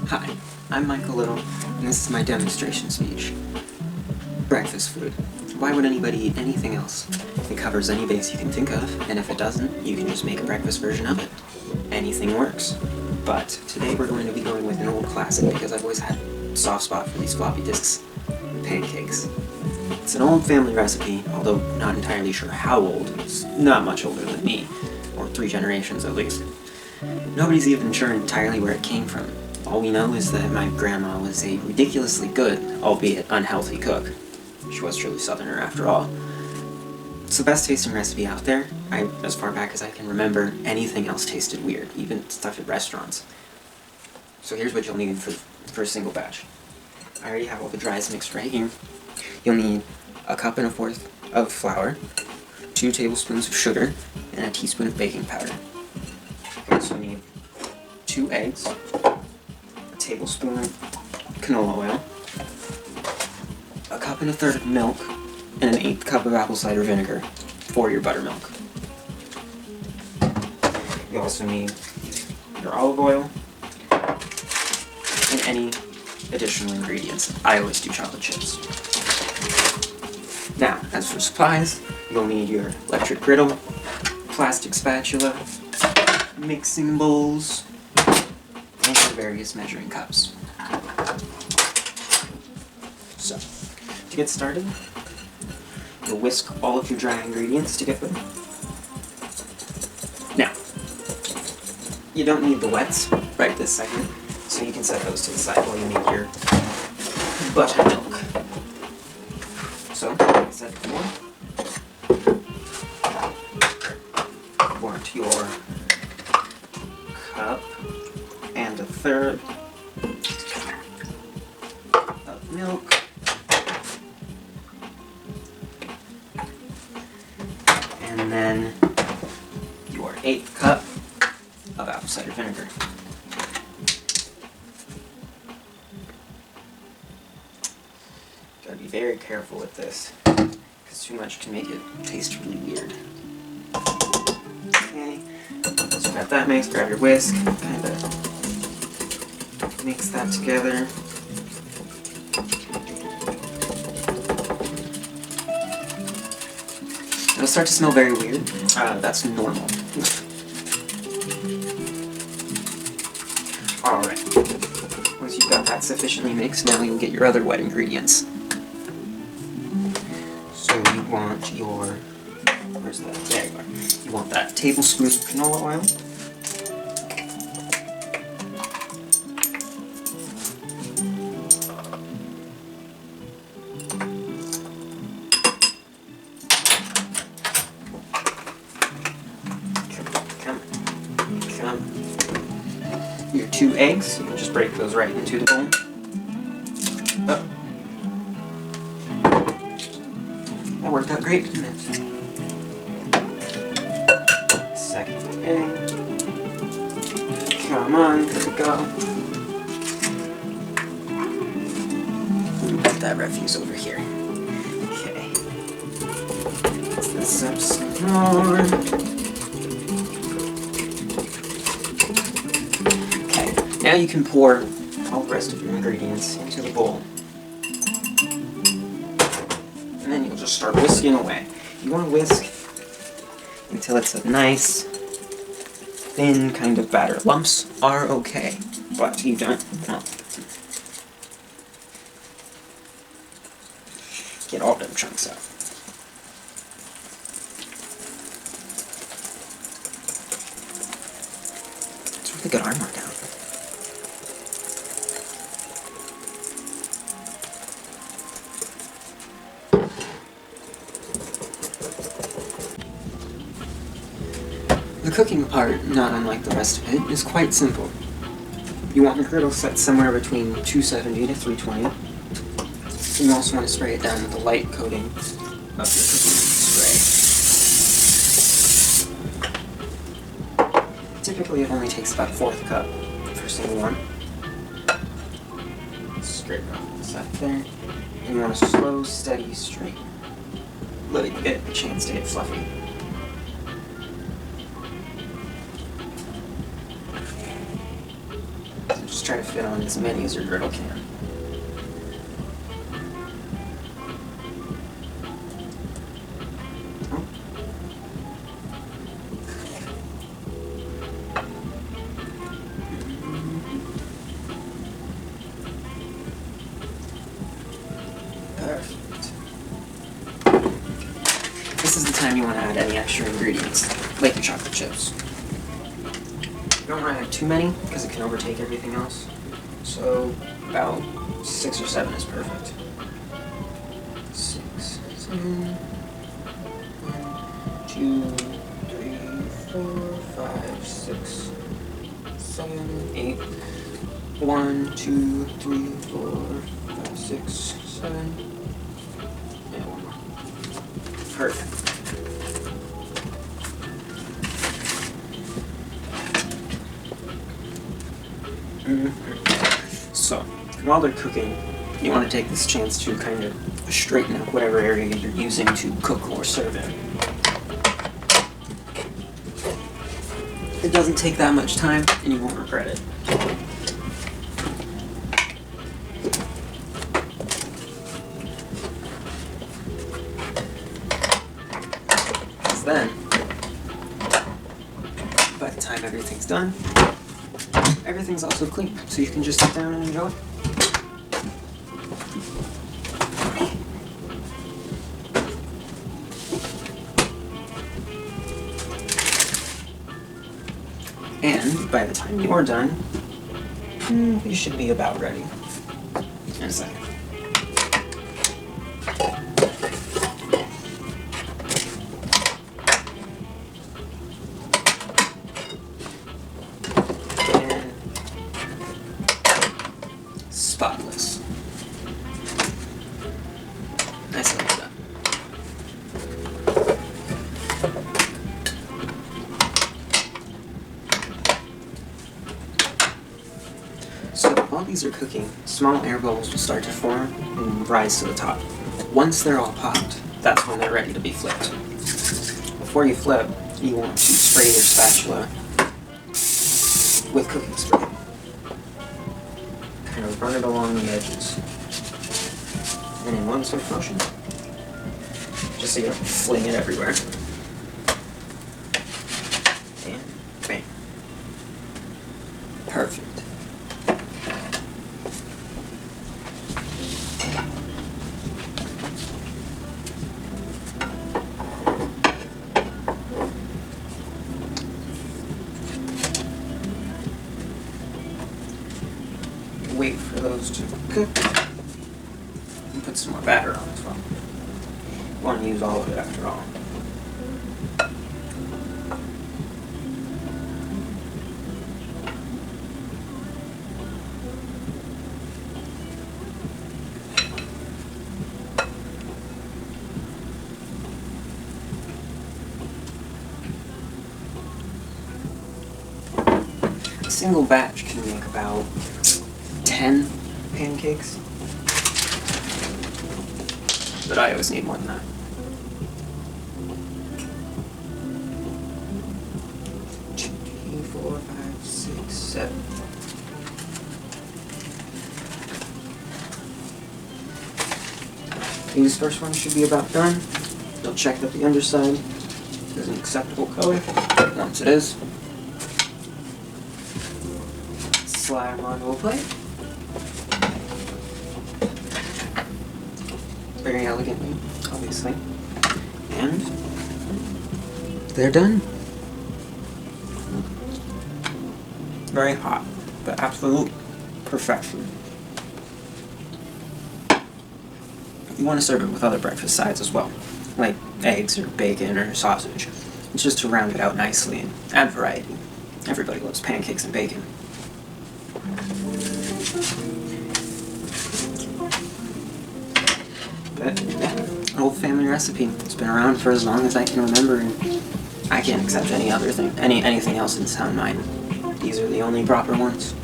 Hi, I'm Michael Little, and this is my demonstration speech. Breakfast food. Why would anybody eat anything else? It covers any base you can think of, and if it doesn't, you can just make a breakfast version of it. Anything works. But today we're going to be going with an old classic because I've always had a soft spot for these floppy disks. Pancakes. It's an old family recipe, although not entirely sure how old. It's not much older than me, or 3 generations at least. Nobody's even sure entirely where it came from. All we know is that my grandma was a ridiculously good, albeit unhealthy cook. She was truly Southerner after all. It's the best tasting recipe out there. As far back as I can remember, anything else tasted weird, even stuff at restaurants. So here's what you'll need for a single batch. I already have all the dries mixed right here. You'll need 1 1/4 cup of flour, 2 tablespoons of sugar, and a teaspoon of baking powder. You also need 2 eggs, a tablespoon of canola oil, 1 1/3 cup of milk, and an 1/8 cup of apple cider vinegar for your buttermilk. You also need your olive oil and any additional ingredients. I always do chocolate chips. Now, as for supplies, you'll need your electric griddle, plastic spatula, mixing bowls, and your various measuring cups. So, to get started, you'll whisk all of your dry ingredients together. Now, you don't need the wets right this second, so you can set those to the side while you make your buttermilk. So, like I said before, want your 1.3 cups of milk, and then your 1/8 cup of apple cider vinegar. Gotta be very careful with this, because too much can make it taste really weird. Okay, so got that mixed, grab your whisk, kind of mix that together. It'll start to smell very weird. That's normal. Alright. Once you've got that sufficiently mixed, now you'll get your other wet ingredients. So you want your... where's that? There you are. You want that tablespoon of canola oil. Your 2 eggs, you can just break those right into the bowl. Oh. That worked out great, didn't it? Second egg. Come on, here we go. Put that refuse over here. Okay. Mix this up some more. Now you can pour all the rest of your ingredients into the bowl. And then you'll just start whisking away. You want to whisk until it's a nice, thin kind of batter. Lumps are okay, but you don't want get all them chunks out. It's a really good arm workout. The cooking part, not unlike the rest of it, is quite simple. You want your griddle set somewhere between 270 to 320. You also want to spray it down with a light coating of your cooking spray. Typically it only takes about 1/4 cup for single one. Scrape it off the side there. And you want a slow, steady stream. Let it get a chance to get fluffy. Just try to fit on as many as your griddle can. Perfect. This is the time you want to add any extra ingredients, like your chocolate chips. You don't want to add too many because it can overtake everything else. So about 6 or 7 is perfect. 6, 7, 1, 2, 3, 4, 5, 6, 7, 8. 1, 2, 3, 4, 5, 6, 7. And 1 more. Perfect. So, while they're cooking, you want to take this chance to kind of straighten up whatever area you're using to cook or serve in. It doesn't take that much time, and you won't regret it. Because then, by the time everything's done, everything's also clean, so you can just sit down and enjoy. And by the time you're done, you should be about ready. In a second. And spotless. Nice like that. So while these are cooking, small air bubbles will start to form and rise to the top. Once they're all popped, that's when they're ready to be flipped. Before you flip, you want to spray your spatula with cooking spray. Kind of run it along the edges. And in one swift motion, just so you don't fling it everywhere. And bam. Perfect. Wait for those to cook and put some more batter on as well. You want to use all of it after all. A single batch can make about 10 pancakes, but I always need more than that. Two, 3, 4, 5, 6, 7. These first ones should be about done. You'll check that the underside is an acceptable color. Once it is, slide them onto a plate. Very elegantly, obviously. And they're done. Very hot, but absolute perfection. You want to serve it with other breakfast sides as well, like eggs or bacon or sausage. It's just to round it out nicely and add variety. Everybody loves pancakes and bacon. But yeah, an old family recipe. It's been around for as long as I can remember, and I can't accept any other thing, anything else in sound mind. These are the only proper ones.